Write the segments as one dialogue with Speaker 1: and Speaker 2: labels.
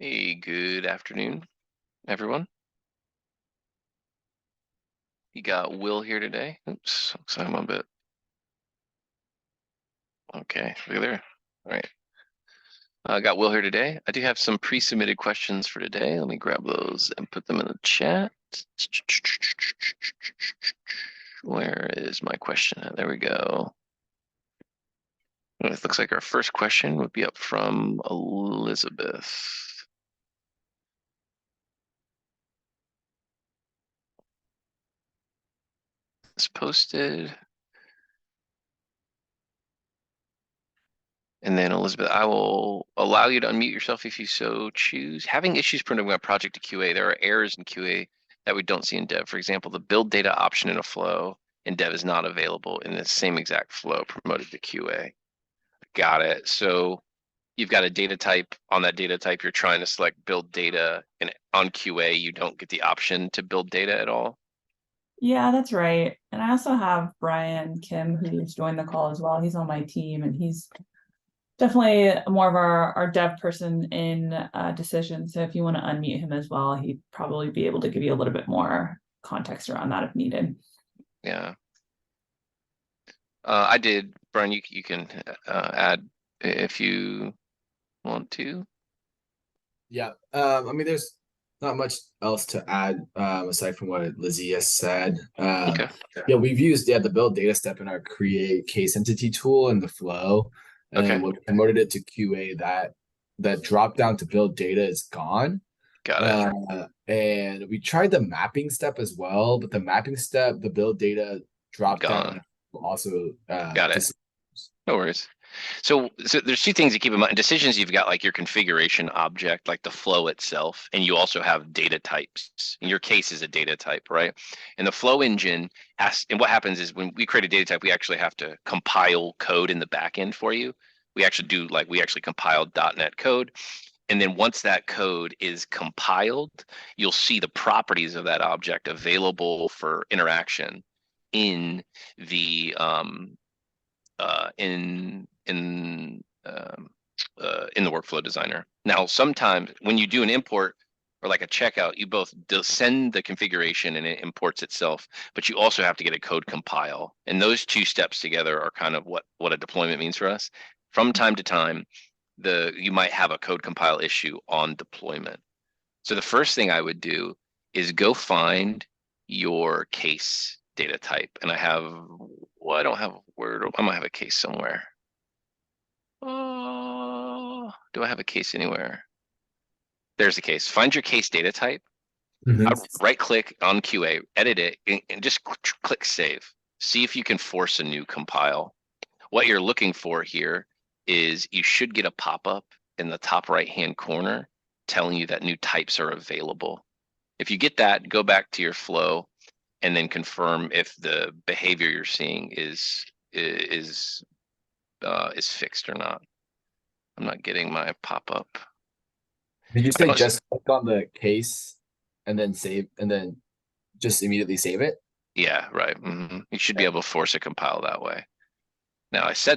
Speaker 1: Hey, good afternoon, everyone. You got Will here today. Oops, looks like I'm a bit. Okay, look there. All right. I got Will here today. I do have some pre-submitted questions for today. Let me grab those and put them in the chat. Where is my question? There we go. It looks like our first question would be up from Elizabeth. It's posted. And then Elizabeth, I will allow you to unmute yourself if you so choose. Having issues printing a project to QA, there are errors in QA that we don't see in dev. For example, the build data option in a flow in dev is not available in the same exact flow promoted to QA. Got it. So you've got a data type. On that data type, you're trying to select build data, and on QA, you don't get the option to build data at all.
Speaker 2: Yeah, that's right. And I also have Brian Kim who's joined the call as well. He's on my team and he's definitely more of our dev person in decision. So if you want to unmute him as well, he'd probably be able to give you a little bit more context around that if needed.
Speaker 1: Yeah. I did, Brian, you can add if you want to.
Speaker 3: Yeah. I mean, there's not much else to add aside from what Lizzie has said.
Speaker 1: Okay.
Speaker 3: Yeah, we've used the build data step in our create case entity tool in the flow, and
Speaker 1: Okay.
Speaker 3: then we promoted it to QA. That drop down to build data is gone.
Speaker 1: Got it.
Speaker 3: And we tried the mapping step as well, but the mapping step, the build data drop
Speaker 1: Gone.
Speaker 3: down also
Speaker 1: Got it. No worries. So there's two things to keep in mind. Decisions, you've got like your configuration object, like the flow itself, and you also have data types. In your case is a data type, right? And the flow engine has, and what happens is when we create a data type, we actually have to compile code in the backend for you. We actually compile .NET code. And then once that code is compiled, you'll see the properties of that object available for interaction in the in the workflow designer. Now, sometimes when you do an import or like a checkout, you both send the configuration and it imports itself, but you also have to get a code compile. And those two steps together are kind of what a deployment means for us. From time to time, you might have a code compile issue on deployment. So the first thing I would do is go find your case data type. And I don't have Word. I might have a case somewhere. Oh, do I have a case anywhere? There's a case. Find your case data type.
Speaker 3: Mhm.
Speaker 1: Right click on QA, edit it, and just click save. See if you can force a new compile. What you're looking for here is you should get a pop-up in the top right-hand corner telling you that new types are available. If you get that, go back to your flow and then confirm if the behavior you're seeing is fixed or not. I'm not getting my pop-up.
Speaker 3: Did you
Speaker 1: I
Speaker 3: say
Speaker 1: don't.
Speaker 3: just click on the case and then save and then just immediately save it?
Speaker 1: Yeah, right. You should be able to force a compile that way. Now, as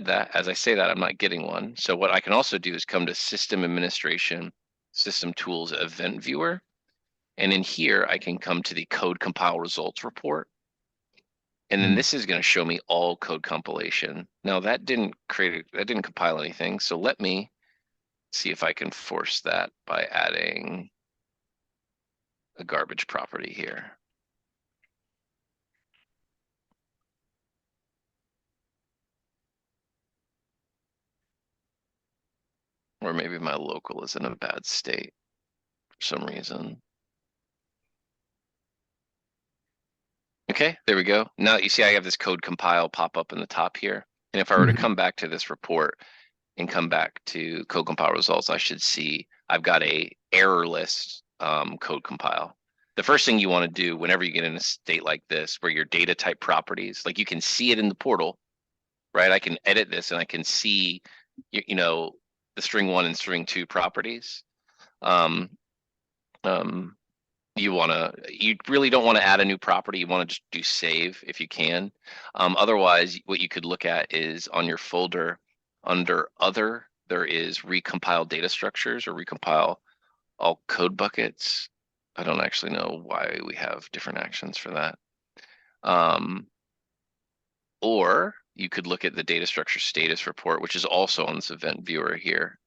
Speaker 1: I say that, I'm not getting one. So what I can also do is come to System Administration, System Tools Event Viewer. And in here, I can come to the Code Compile Results Report. And then this is going to show me all code compilation. Now that didn't compile anything. So let me see if I can force that by adding a garbage property here. Or maybe my local is in a bad state for some reason. Okay, there we go. Now you see I have this code compile pop up in the top here. And if I were to come back to this report and come back to code compile results, I should see I've got a errorless code compile. The first thing you want to do whenever you get in a state like this, where your data type properties, like you can see it in the portal, right? I can edit this and I can see, the string 1 and string 2 properties. Um, um, you really don't want to add a new property. You want to just do save if you can. Otherwise, what you could look at is on your folder under other, there is recompile data structures or recompile all code buckets. I don't actually know why we have different actions for that. Or you could look at the data structure status report, which is also on this event viewer here.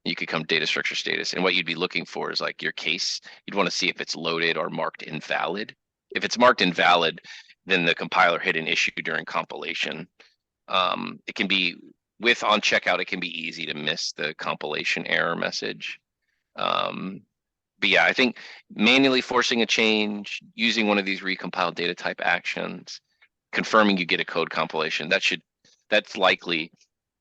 Speaker 1: You could come data structure status, and what you'd be looking for is like your case. You'd want to see if it's loaded or marked invalid. If it's marked invalid, then the compiler hit an issue during compilation. It can be with on checkout, it can be easy to miss the compilation error message. But yeah, I think manually forcing a change, using one of these recompiled data type actions, confirming you get a code compilation, that's likely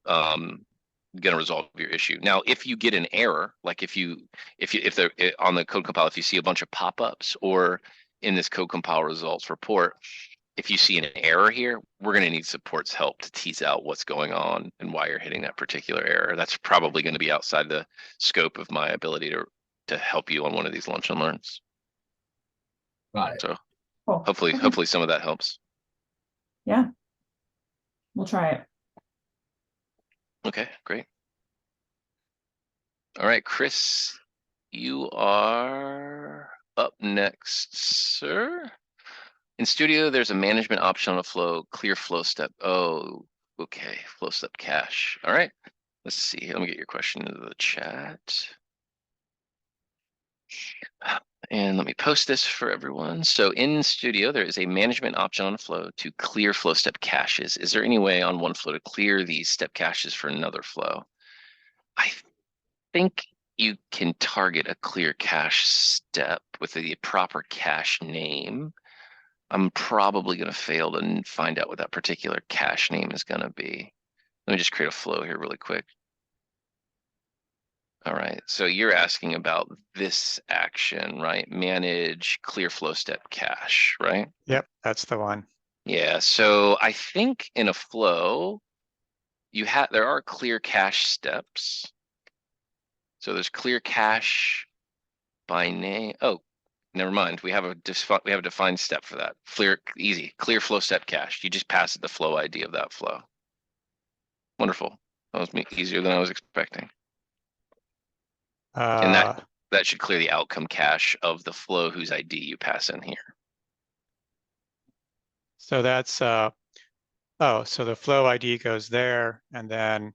Speaker 1: going to resolve your issue. Now, if you get an error, like if on the code compile, if you see a bunch of pop-ups, or in this code compile results report, if you see an error here, we're going to need support's help to tease out what's going on and why you're hitting that particular error. That's probably going to be outside the scope of my ability to help you on one of these lunch and learns.
Speaker 3: Got it.
Speaker 1: So
Speaker 2: Cool.
Speaker 1: hopefully,
Speaker 2: Okay.
Speaker 1: hopefully some of that helps.
Speaker 2: Yeah. We'll try it.
Speaker 1: Okay, great. All right, Chris, you are up next, sir. In Studio, there's a management option on a flow, clear flow step. Oh, okay, flow step cache. All right, let's see. Let me get your question into the chat. And let me post this for everyone. So in Studio, there is a management option on a flow to clear flow step caches. Is there any way on one flow to clear these step caches for another flow? I think you can target a clear cache step with the proper cache name. I'm probably going to fail to find out what that particular cache name is going to be. Let me just create a flow here really quick. All right, so you're asking about this action, right? Manage clear flow step cache, right?
Speaker 4: Yep, that's the one.
Speaker 1: Yeah, so I think in a flow, there are clear cache steps. So there's clear cache by name. Oh, never mind. We have a defined step for that. Easy, clear flow step cache. You just pass it the flow ID of that flow. Wonderful. That was easier than I was expecting. And that should clear the outcome cache of the flow whose ID you pass in here.
Speaker 4: So that's so the flow ID goes there, and then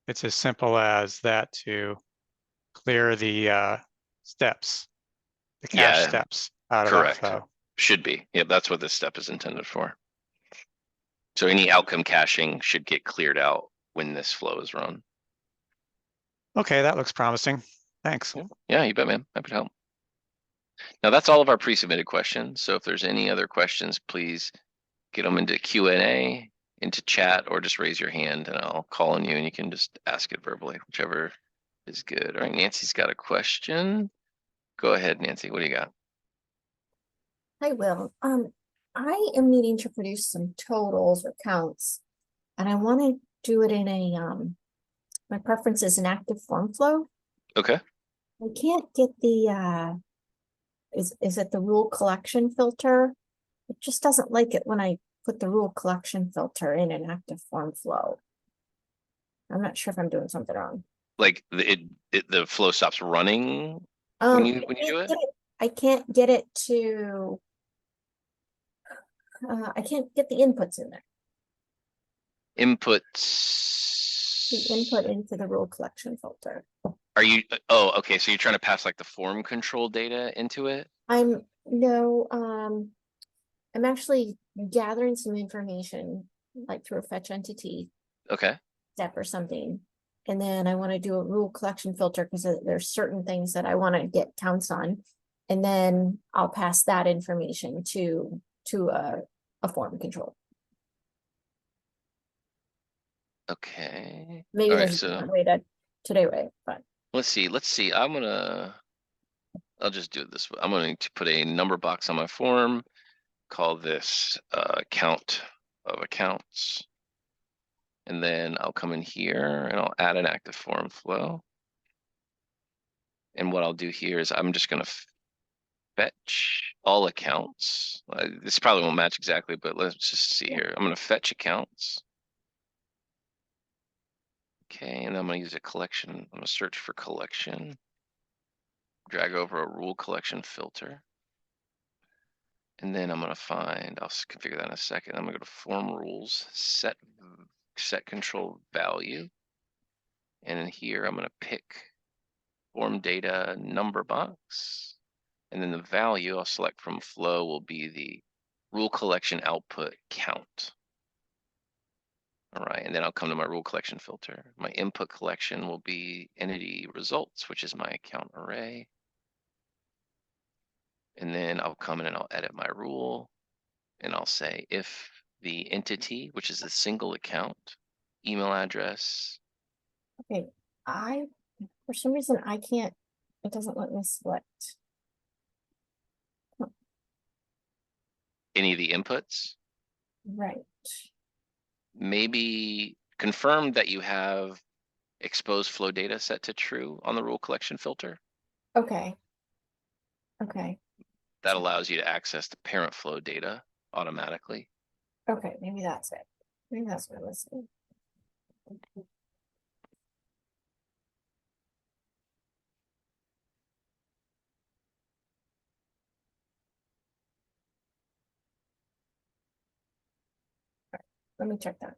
Speaker 4: it's as simple as that to clear the steps, the cache
Speaker 1: Yeah,
Speaker 4: steps out of that
Speaker 1: correct.
Speaker 4: flow.
Speaker 1: Should be. Yep, that's what this step is intended for. So any outcome caching should get cleared out when this flow is run.
Speaker 4: Okay, that looks promising. Thanks.
Speaker 1: Yeah, you bet, man. Happy to help. Now that's all of our pre-submitted questions. So if there's any other questions, please get them into Q&A, into chat, or just raise your hand and I'll call on you and you can just ask it verbally, whichever is good. All right, Nancy's got a question. Go ahead, Nancy. What do you got?
Speaker 5: Hi, Will. I am needing to produce some totals or counts, and I want to do it in my preference is an active form flow.
Speaker 1: Okay.
Speaker 5: I can't get the, is it the rule collection filter? It just doesn't like it when I put the rule collection filter in an active form flow. I'm not sure if I'm doing something wrong.
Speaker 1: Like the flow stops running when you do it?
Speaker 5: I can't get it to, I can't get the inputs in there.
Speaker 1: Inputs.
Speaker 5: The input into the rule collection filter.
Speaker 1: Are you, oh, okay, so you're trying to pass like the form control data into it?
Speaker 5: I'm actually gathering some information like through a fetch entity
Speaker 1: Okay.
Speaker 5: step or something. And then I want to do a rule collection filter because there's certain things that I want to get counts on. And then I'll pass that information to a form control.
Speaker 1: Okay.
Speaker 5: Maybe
Speaker 1: All right,
Speaker 5: there's a
Speaker 1: so
Speaker 5: different way to do it, but
Speaker 1: let's see. I'll just do it this way. I'm going to put a number box on my form, call this count of accounts. And then I'll come in here and I'll add an active form flow. And what I'll do here is I'm just going to fetch all accounts. This probably won't match exactly, but let's just see here. I'm going to fetch accounts. Okay, and I'm going to use a collection. I'm going to search for collection. drag over a rule collection filter. And then I'm gonna find, I'll configure that in a second. I'm gonna go to form rules, set control value. And in here, I'm gonna pick form data number box. And then the value I'll select from flow will be the rule collection output count. All right, and then I'll come to my rule collection filter. My input collection will be entity results, which is my account array. And then I'll come in and I'll edit my rule. And I'll say if the entity, which is a single account, email address.
Speaker 5: Okay, for some reason, I can't, it doesn't let me select.
Speaker 1: Any of the inputs,
Speaker 5: Right.
Speaker 1: maybe confirm that you have expose flow data set to true on the rule collection filter.
Speaker 5: Okay. Okay.
Speaker 1: That allows you to access the parent flow data automatically.
Speaker 5: Okay, maybe that's it. Maybe that's what I'm missing. Let me check that.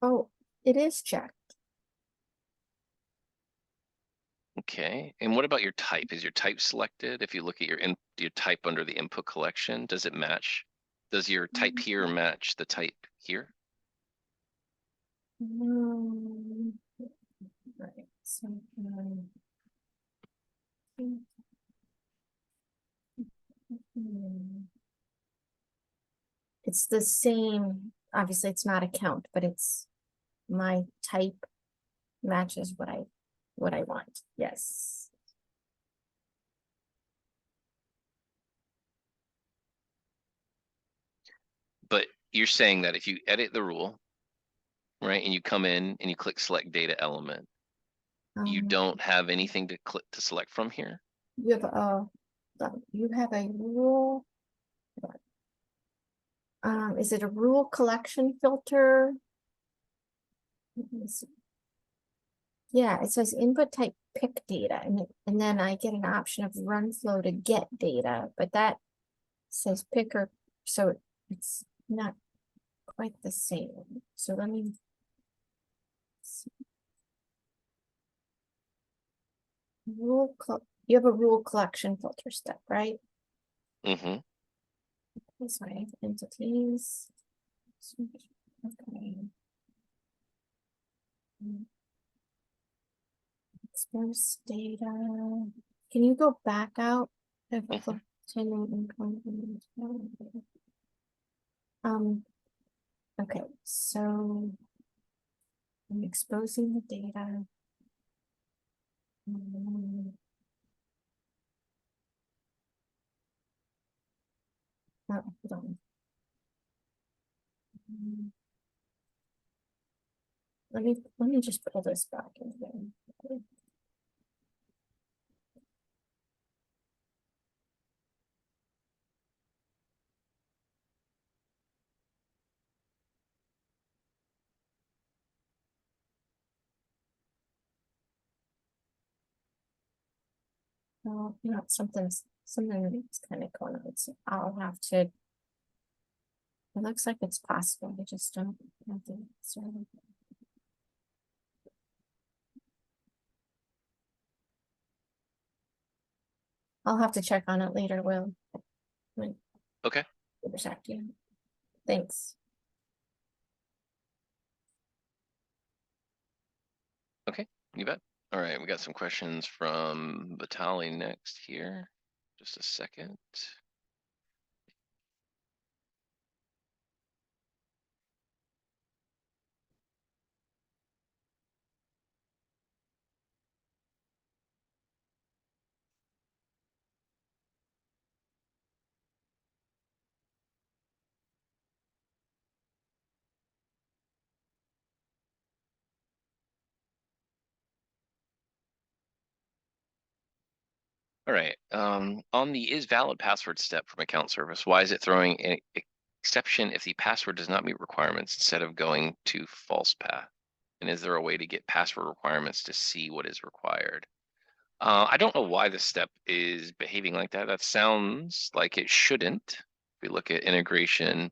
Speaker 5: Oh, it is checked.
Speaker 1: Okay, and what about your type? Is your type selected? If you look at your type under the input collection, does it match? Does your type here match the type here?
Speaker 5: Right, so, it's the same, obviously it's not a count, but it's my type matches what I want. Yes.
Speaker 1: But you're saying that if you edit the rule, right, and you come in and you click select data element, you don't have anything to click to select from here?
Speaker 5: You have a rule. Is it a rule collection filter? Let me see. Yeah, it says input type pick data, and then I get an option of run flow to get data, but that says picker, so it's not quite the same. So let me see. You have a rule collection filter step, right?
Speaker 1: Mm-hmm.
Speaker 5: Sorry, entities. Okay. Expose data. Can you go back out? Okay, so I'm exposing the data. Oh, hold on. Let me just pull this back in again. Oh, you know, something's kind of going on. So I'll have to. It looks like it's possible. I just don't have the answer. I'll have to check on it later, Will.
Speaker 1: Okay.
Speaker 5: Thanks.
Speaker 1: Okay, you bet. All right, we got some questions from Vitali next here. Just a second. All right, on the is valid password step from account service, why is it throwing an exception if the password does not meet requirements instead of going to false path? And is there a way to get password requirements to see what is required? I don't know why this step is behaving like that. That sounds like it shouldn't. If we look at integration,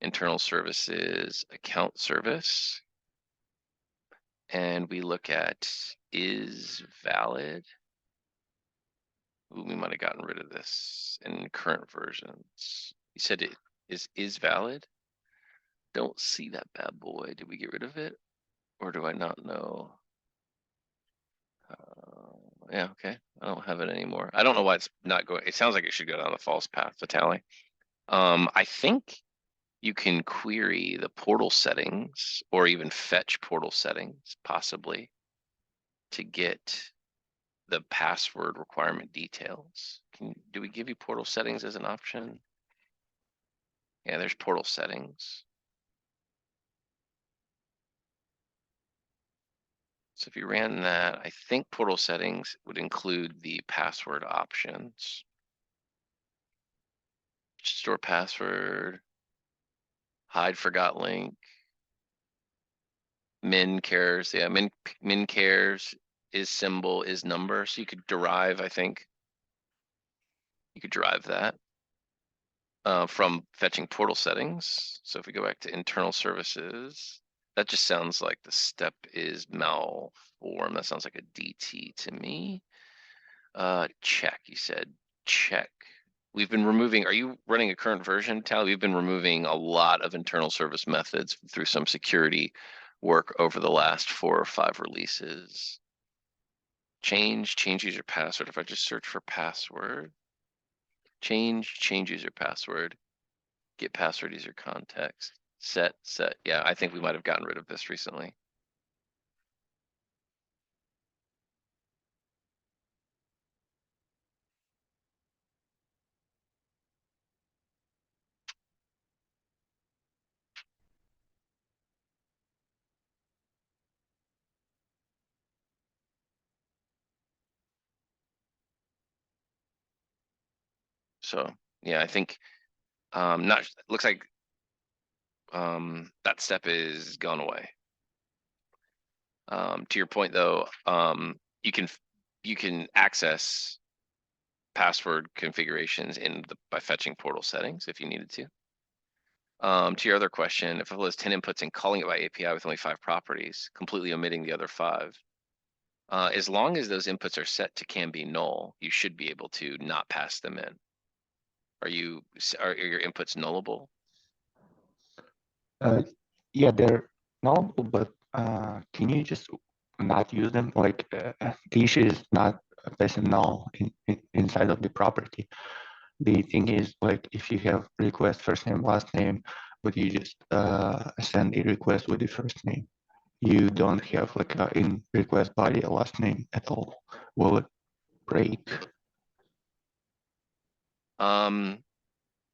Speaker 1: internal services, account service, and we look at is valid. Ooh, we might have gotten rid of this in current versions. You said it is valid. Don't see that bad boy. Did we get rid of it? Or do I not know? Yeah, okay. I don't have it anymore. I don't know why it's not going. It sounds like it should go down the false path to tally. I think you can query the portal settings or even fetch portal settings possibly to get the password requirement details. Do we give you portal settings as an option? Yeah, there's portal settings. So if you ran that, I think portal settings would include the password options. Store password, hide forgot link, min cares, yeah, min cares is symbol is number, so you could derive, I think. You could derive that from fetching portal settings. So if we go back to internal services, that just sounds like the step is malformed. That sounds like a DT to me. Check, you said, check. We've been removing, are you running a current version, Tally? We've been removing a lot of internal service methods through some security work over the last 4 or 5 releases. Change user password. If I just search for password, change user password, get password user context, set. Yeah, I think we might have gotten rid of this recently. So yeah, I think not looks like that step is gone away. To your point though, you can access password configurations by fetching portal settings if you needed to. To your other question, if it was 10 inputs and calling it by API with only 5 properties, completely omitting the other 5, as long as those inputs are set to can be null, you should be able to not pass them in. Are your inputs nullable?
Speaker 6: Yeah, they're nullable, but can you just not use them? Like the issue is not passing null inside of the property. The thing is, like, if you have request first name, last name, but you just send a request with the first name, you don't have like a in request body a last name at all. Will it break?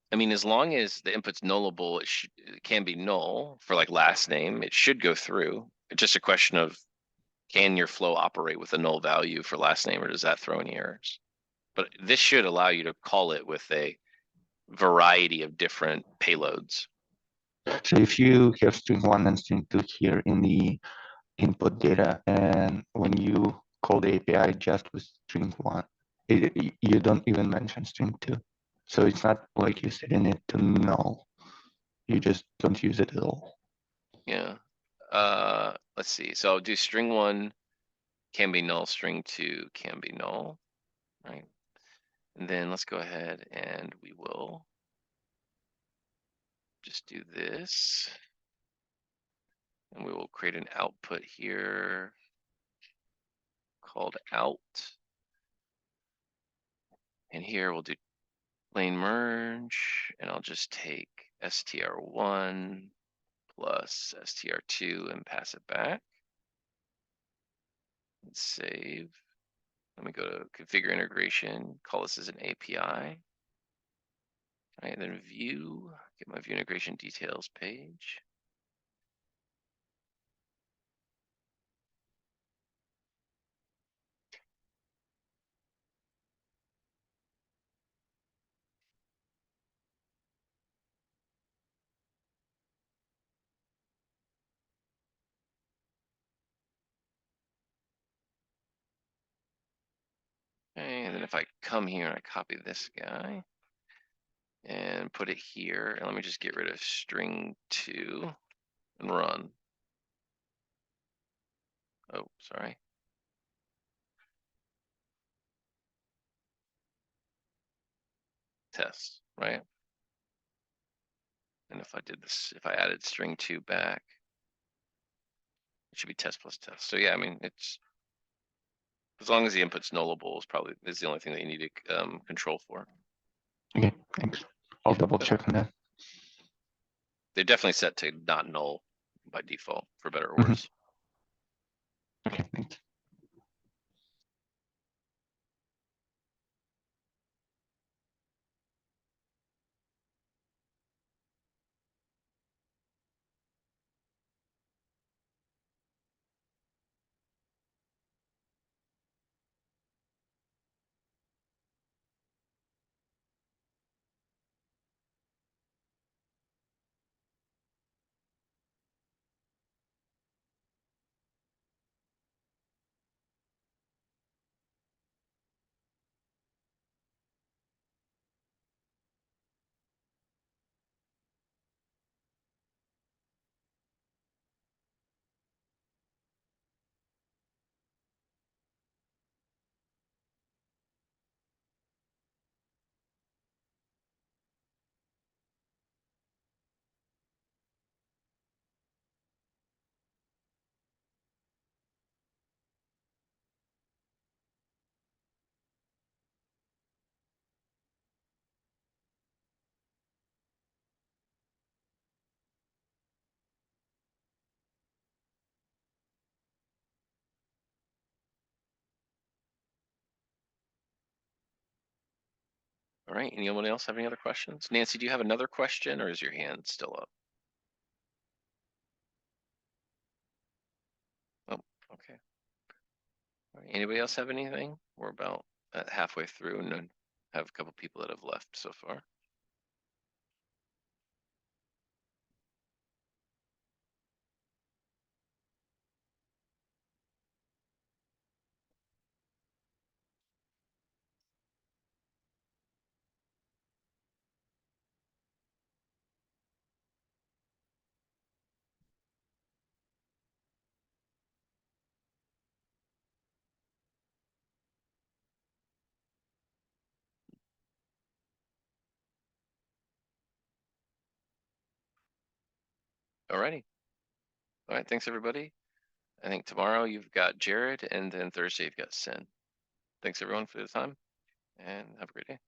Speaker 1: I mean, as long as the input's nullable, it can be null for like last name. It should go through. It's just a question of can your flow operate with a null value for last name, or does that throw any errors? But this should allow you to call it with a variety of different payloads.
Speaker 6: So if you have string 1 and string 2 here in the input data, and when you call the API just with string 1, you don't even mention string 2. So it's not like you're setting it to null. You just don't use it at all.
Speaker 1: Yeah. Let's see. So I'll do string 1 can be null, string 2 can be null, right? And then let's go ahead and we will just do this. And we will create an output here called out. And here we'll do lane merge, and I'll just take str1 plus str2 and pass it back. And save. Let me go to configure integration, call this as an API. All right, then view, get my view integration details page. Okay, and then if I come here and I copy this guy and put it here, and let me just get rid of string 2 and run. Oh, sorry. Test, right? And if I did this, if I added string 2 back, it should be test plus test. So yeah, I mean, it's, as long as the input's nullable is the only thing that you need to control for.
Speaker 6: Okay, thanks. I'll double check on that.
Speaker 1: They're definitely set to not null by default, for better or
Speaker 6: Mhm.
Speaker 1: worse.
Speaker 6: Okay, thanks.
Speaker 1: All right, anyone else have any other questions? Nancy, do you have another question or is your hand still up? Oh, okay. All right, anybody else have anything? We're about halfway through and then have a couple people that have left so far. All righty. All right, thanks everybody. I think tomorrow you've got Jared and then Thursday you've got Sin. Thanks everyone for the time and have a great day.